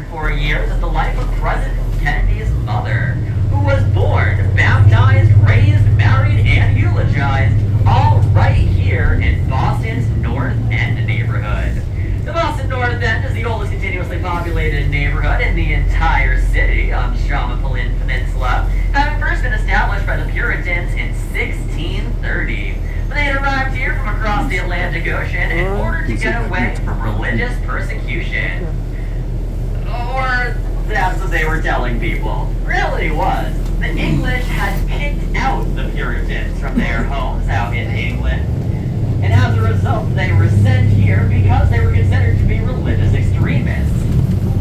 4 years as the life of President Kennedy's mother, who was born, baptized, raised, married, and eulogized, all right here in Boston's North End neighborhood. The Boston North End is the oldest continuously populated neighborhood in the entire city on the Shawmapalin Peninsula, having first been established by the Puritans in 1630. When they had arrived here from across the Atlantic Ocean in order to get away from religious persecution. Or that's what they were telling people. Really was. The English had kicked out the Puritans from their homes out in England. And as a result, they were sent here because they were considered to be religious extremists.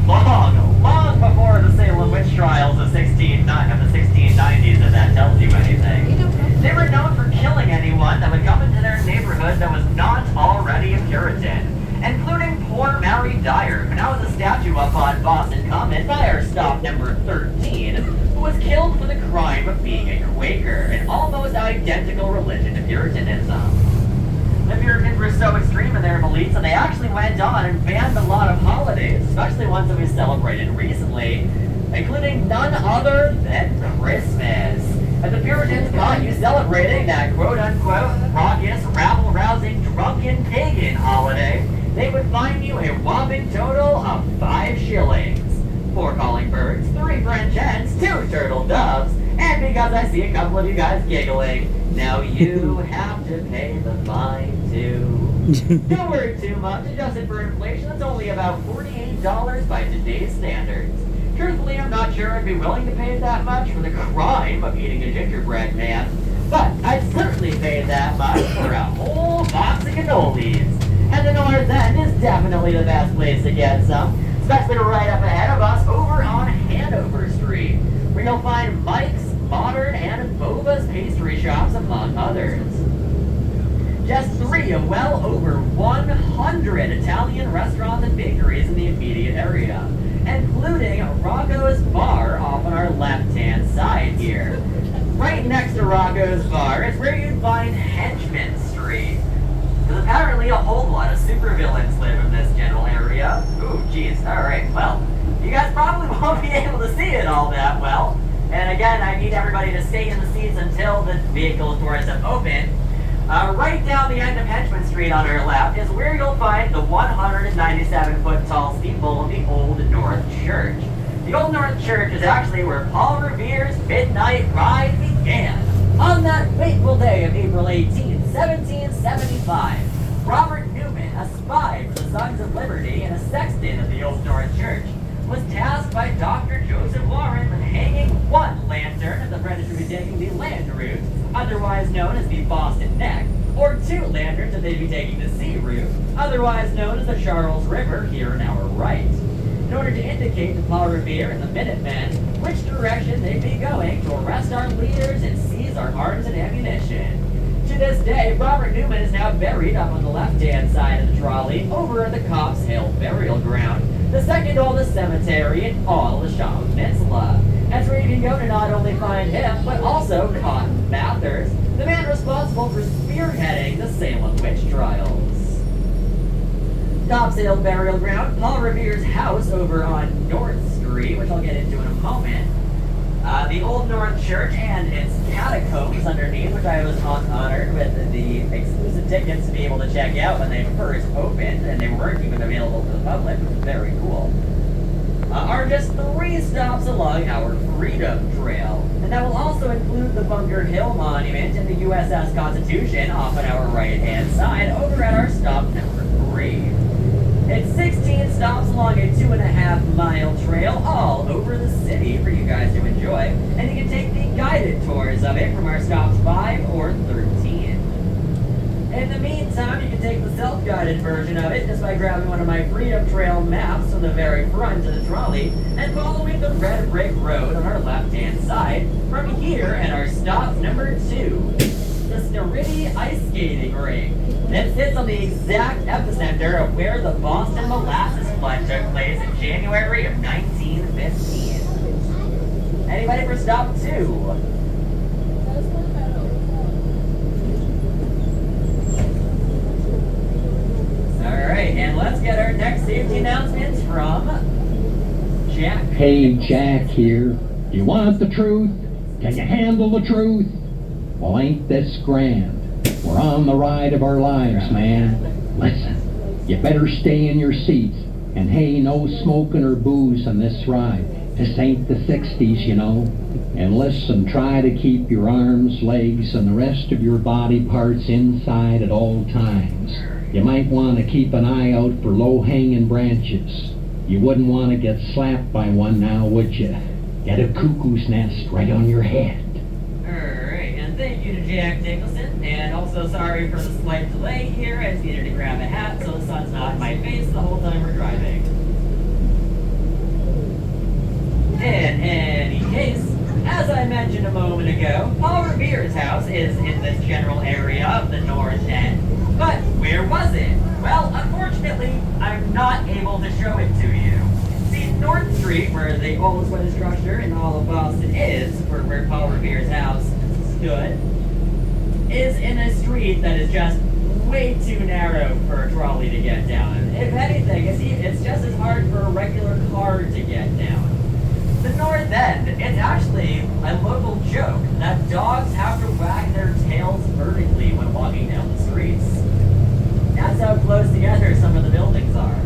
Long before the Salem witch trials of the 1690s, if that tells you anything. They were known for killing anyone that would come into their neighborhood that was not already a Puritan, including poor Mary Dyer, who now has a statue up on Boston Common by our stop number 13, who was killed for the crime of being a Quaker, an almost identical religion to Puritanism. The Puritans were so extreme in their beliefs that they actually went on and banned a lot of holidays, especially ones that we celebrated recently, including none other than Christmas. And the Puritans caught you celebrating that quote-unquote raucous, rabble-rousing, drunken pagan holiday, they would fine you a whopping total of 5 shillings, 4 calling birds, 3 French hens, 2 turtle doves, and because I see a couple of you guys giggling, now you have to pay the fine too. Don't worry too much, adjusted for inflation, that's only about $48 by today's standards. Truthfully, I'm not sure I'd be willing to pay that much for the crime of eating a gingerbread man, but I'd certainly pay that much for a whole box of cannolis. And the North End is definitely the best place to get some, especially right up ahead of us over on Hanover Street, where you'll find Mike's, Modern, and Boba's pastry shops, among others. Just 3 of well over 100 Italian restaurants and bakeries in the immediate area, including Rocco's Bar off on our left-hand side here. Right next to Rocco's Bar is where you'd find Henchman Street. Because apparently a whole lot of supervillains live in this general area. Ooh, geez, alright, well, you guys probably won't be able to see it all that well. And again, I need everybody to stay in the seats until the vehicle doors have opened. Right down the end of Henchman Street on our left is where you'll find the 197-foot-tall steeple of the Old North Church. The Old North Church is actually where Paul Revere's midnight ride began. On that fateful day of April 18, 1775, Robert Newman, a spy for the Sons of Liberty and a sexton of the Old North Church, was tasked by Dr. Joseph Warren with hanging 1 lantern if the British would be taking the land route, otherwise known as the Boston Neck, or 2 lanterns if they'd be taking the sea route, otherwise known as the Charles River, here on our right, in order to indicate to Paul Revere and the Minutemen which direction they'd be going to arrest our leaders and seize our arms and ammunition. To this day, Robert Newman is now buried up on the left-hand side of the trolley over at the Copp's Hill Burial Ground, the second oldest cemetery in all the Shaw Peninsula. That's where you can go to not only find him, but also Cotton Mather's, the man responsible for spearheading the Salem witch trials. Copp's Hill Burial Ground, Paul Revere's house over on North Street, which I'll get into in a moment. The Old North Church and its catacombs underneath, which I was honored with the exclusive tickets to be able to check out when they first opened, and they weren't even available to the public, which was very cool, are just 3 stops along our Freedom Trail. And that will also include the Bunker Hill Monument and the USS Constitution off on our right-hand side over at our stop number 3. It's 16 stops along a 2.5-mile trail all over the city for you guys to enjoy, and you can take the guided tours of it from our stops 5 or 13. In the meantime, you can take the self-guided version of it just by grabbing one of my Freedom Trail maps from the very front of the trolley and following the red brick road on our left-hand side from here at our stop number 2, the Starity Ice Skating Rink. This sits on the exact epicenter of where the Boston Molasses Flood took place in January of 1915. Anybody for stop 2? Alright, and let's get our next safety announcements from Hey, Jack here. Do you want the truth? Can you handle the truth? Well, ain't this grand? We're on the ride of our lives, man. Listen, you better stay in your seats. And hey, no smoking or booze on this ride. This ain't the 60s, you know. And listen, try to keep your arms, legs, and the rest of your body parts inside at all times. You might want to keep an eye out for low-hanging branches. You wouldn't want to get slapped by one now, would you? Get a cuckoo's nest right on your head. Alright, and thank you to Jack Nicholson, and also sorry for the slight delay here. I just needed to grab a hat so the sun's not in my face the whole time we're driving. In any case, as I mentioned a moment ago, Paul Revere's house is in this general area of the North End. But where was it? Well, unfortunately, I'm not able to show it to you. See, North Street, where the oldest wooden structure in all of Boston is, for where Paul Revere's house stood, is in a street that is just way too narrow for a trolley to get down. If anything, it's just as hard for a regular car to get down. The North End, it's actually a local joke that dogs have to wag their tails vertically when walking down the streets. That's how close together some of the buildings are.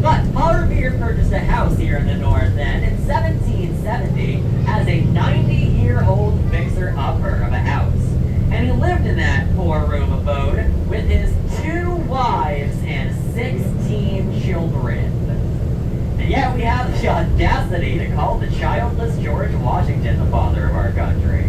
But Paul Revere purchased a house here in the North End in 1770 as a 90-year-old fixer-upper of a house. And he lived in that four-room abode with his 2 wives and 16 children. And yet we have the audacity to call the childless George Washington the father of our country.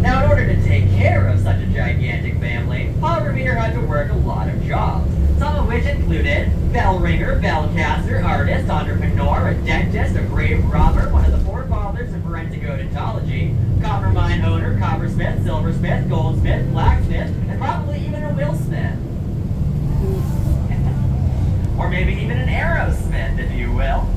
Now, in order to take care of such a gigantic family, Paul Revere had to work a lot of jobs, some of which included bell ringer, bellcaster, artist, entrepreneur, a dentist, a grave robber, one of the forefathers of forensic odontology, copper mine owner, coppersmith, silversmith, goldsmith, blacksmith, and probably even a willsmith. Or maybe even an aerosmith, if you will.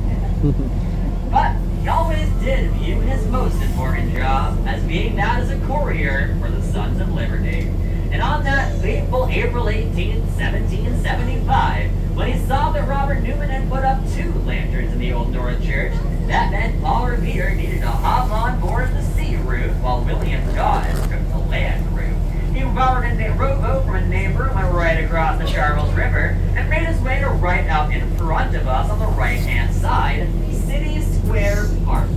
But he always did view his most important job as being that as a courier for the Sons of Liberty. And on that fateful April 18th, 1775, when he saw that Robert Newman had put up 2 lanterns in the Old North Church, that meant Paul Revere needed to hop on board the sea route while William Dawes took the land route. He borrowed a rowboat from a neighbor went right across the Charles River and made his way to right out in front of us on the right-hand side, City Square Park.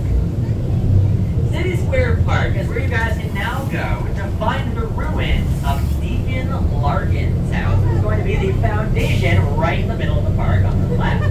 City Square Park is where you guys can now go to find the ruins of Deacon Larkin's house. It's going to be the foundation right in the middle of the park on the left.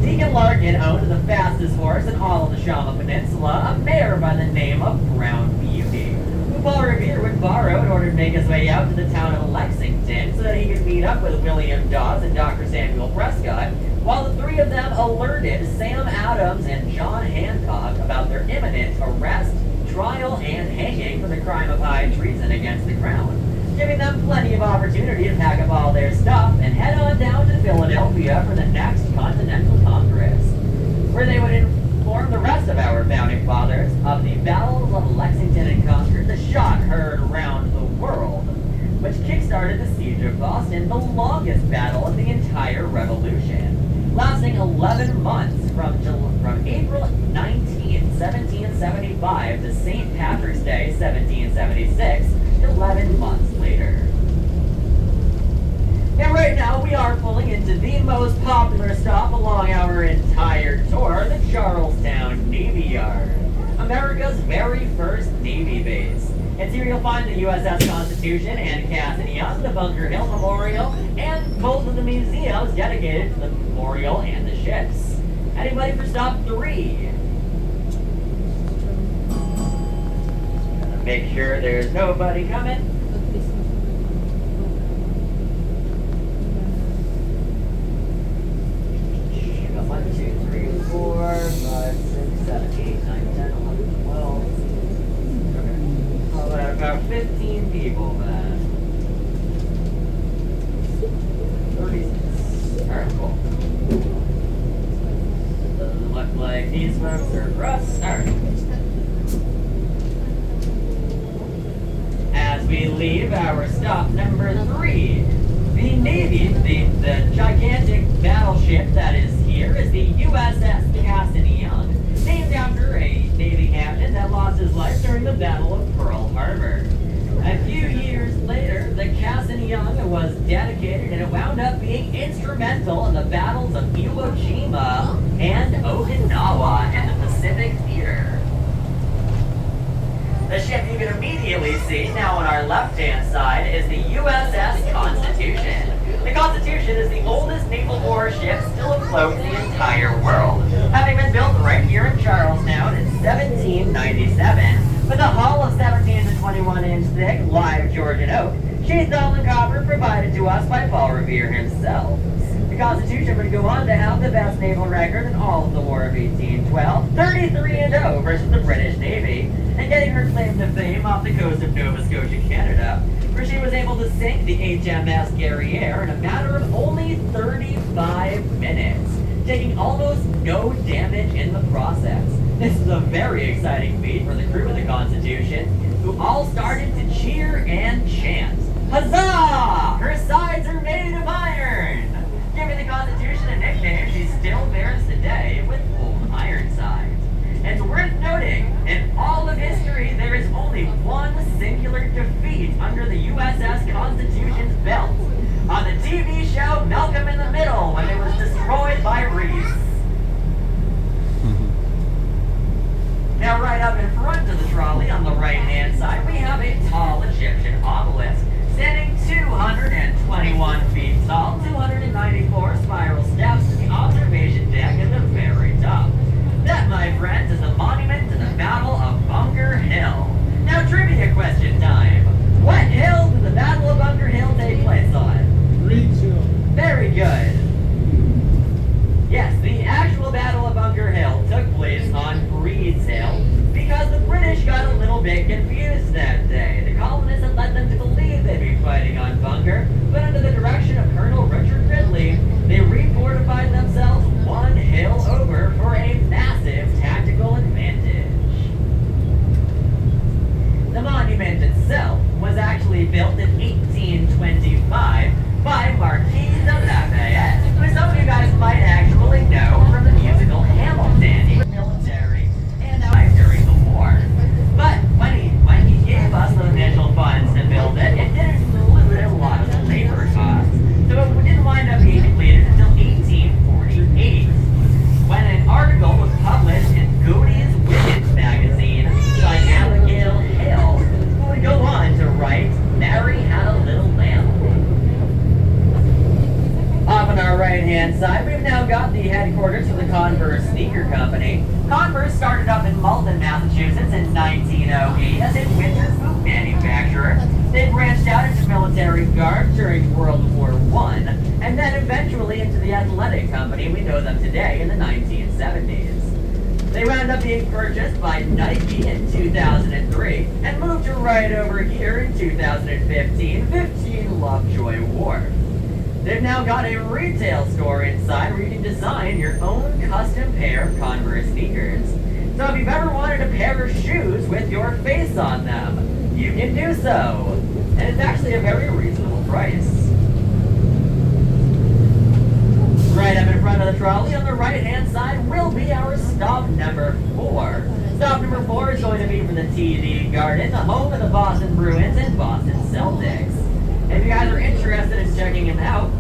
Deacon Larkin owned the fastest horse in all of the Shama Peninsula, a mare by the name of Brown Beauty, who Paul Revere would borrow in order to make his way out to the town of Lexington so that he could meet up with William Dawes and Dr. Samuel Prescott, while the 3 of them alerted Sam Adams and John Hancock about their imminent arrest, trial, and hanging for the crime of high treason against the crown, giving them plenty of opportunity to pack up all their stuff and head on down to Philadelphia for the next Continental Congress, where they would inform the rest of our founding fathers of the battles of Lexington and Concord, the shot heard around the world, which kick-started the siege of Boston, the longest battle of the entire Revolution, lasting 11 months from April 19, 1775 to St. Patrick's Day, 1776, 11 months later. And right now we are pulling into the most popular stop along our entire tour, the Charlestown Navy Yard, America's very first Navy base. And here you'll find the USS Constitution and Cassidy Young, the Bunker Hill Memorial, and both of the museums dedicated to the memorial and the ships. Anybody for stop 3? Make sure there's nobody coming. 1, 2, 3, 4, 5, 6, 7, 8, 9, 10, 11, 12. Okay. About 15 people then. 36. Alright, cool. Doesn't look like these folks are for us. Alright. As we leave our stop number 3, the Navy, the gigantic battleship that is here is the USS instrumental in the battles of Iwo Jima and Okinawa in the Pacific Theater. The ship you can immediately see now on our left-hand side is the USS Constitution. The Constitution is the oldest naval warship still afloat in the entire world, having been built right here in Charlestown in 1797 with a hull of 17 to 21 inch thick live Georgian oak, sheathed all in copper provided to us by Paul Revere himself. The Constitution would go on to have the best naval record in all of the War of 1812, 33-0 versus the British Navy, and getting her claim to fame off the coast of Nova Scotia, Canada, where she was able to sink the HMS Guerriere in a matter of only 35 minutes, taking almost no damage in the process. This is a very exciting feat for the crew of the Constitution, who all started to cheer and chant, "Huzzah! Her sides are made of iron!" Giving the Constitution a nickname she still bears today with Old Ironsides. It's worth noting, in all of history, there is only one singular defeat under the USS Constitution's belt, on the TV show Malcolm in the Middle, when it was destroyed by Reese. Now right up in front of the trolley on the right-hand side, we have a tall Egyptian obelisk, standing 221 feet tall, 294 spiral steps to the observation deck at the very top. That, my friends, is a monument to the Battle of Bunker Hill. Now trivia question time. What hill did the Battle of Bunker Hill take place on? Reed's Hill. Very good. Yes, the actual Battle of Bunker Hill took place on Breed's Hill because the British got a little bit confused that day. The colonists had led them to believe they'd be fighting on Bunker, but under the direction of Colonel Richard Ridley, they refortified themselves one hill over for a massive tactical advantage. The monument itself was actually built in 1825 by Marquis de Lafayette, who some of you guys might actually know from the musical Hamilton. He was military and died during the war. But when he gave us the initial funds to build it, it didn't include a lot of the labor costs. So it didn't wind up being completed until 1848, when an article was published in Goody's Wiggins magazine by Abigail Hill, who would go on to write, "Mary Had a Little Lamb." Off on our right-hand side, we've now got the headquarters of the Converse Sneaker Company. Converse started up in Malden, Massachusetts in 1908 as a winter boot manufacturer. They branched out into military garb during World War I, and then eventually into the athletic company we know them today in the 1970s. They wound up being purchased by Nike in 2003 and moved to right over here in 2015, 15 Lovejoy Wharf. They've now got a retail store inside where you can design your own custom pair of Converse sneakers. So if you've ever wanted a pair of shoes with your face on them, you can do so. And it's actually a very reasonable price. Right up in front of the trolley on the right-hand side will be our stop number 4. Stop number 4 is going to be from the TD Garden, the home of the Boston Bruins and Boston Celtics. If you guys are interested in checking them out,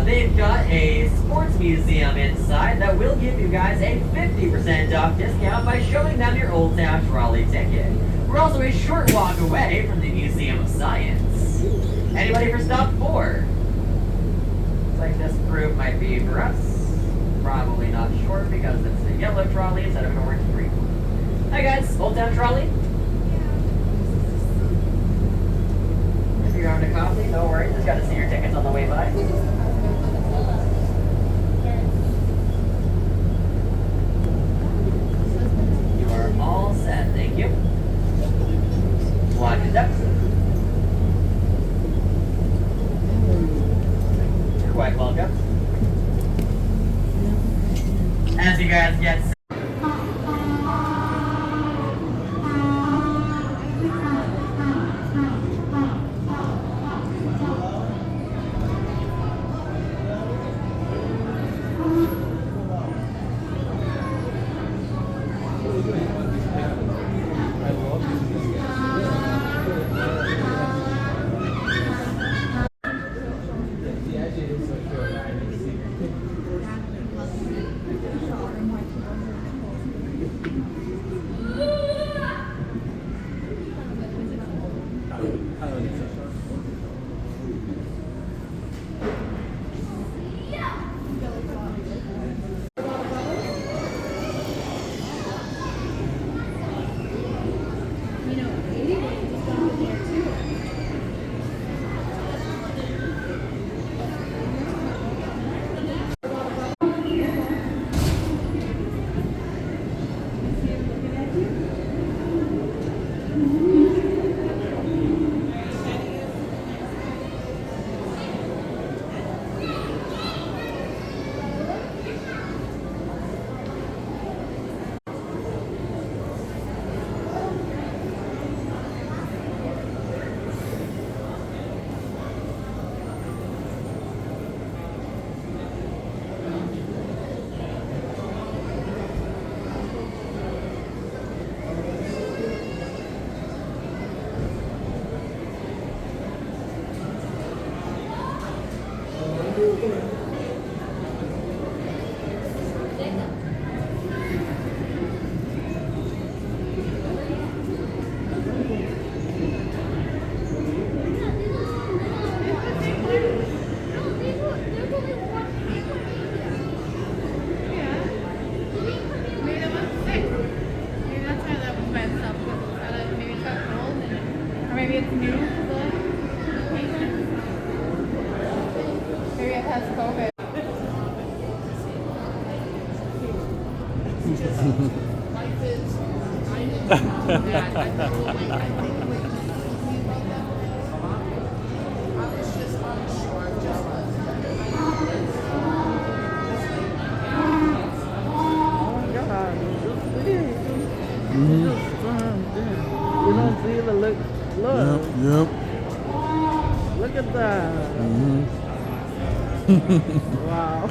they've got a sports museum inside that will give you guys a 50% off discount by showing them your Old Town Trolley ticket. We're also a short walk away from the Museum of Science. Anybody for stop 4? Looks like this group might be for us. Probably not sure because it's a yellow trolley instead of an orange green one. Hi guys, Old Town Trolley? If you're having a coffee, no worries. Just got to see your tickets on the way by. You are all set, thank you. Watch your steps. You're quite welcome. As you guys get God, you see? Mhm. You don't see the look. Look. Yep. Look at that. Mhm. Wow.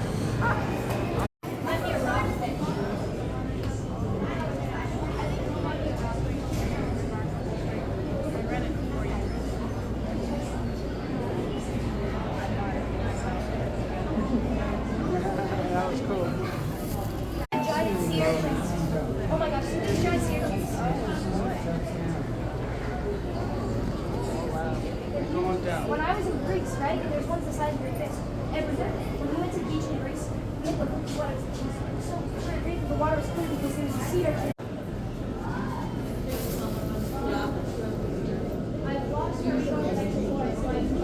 That was cool. Giant sea urchins. Oh my gosh, these giant sea urchins. When I was in Greece, right, there's ones the size of your fist. And when we went to the beach in Greece, we had the water. So great that the water was clear because there was a sea urchin. I've lost your short before, so I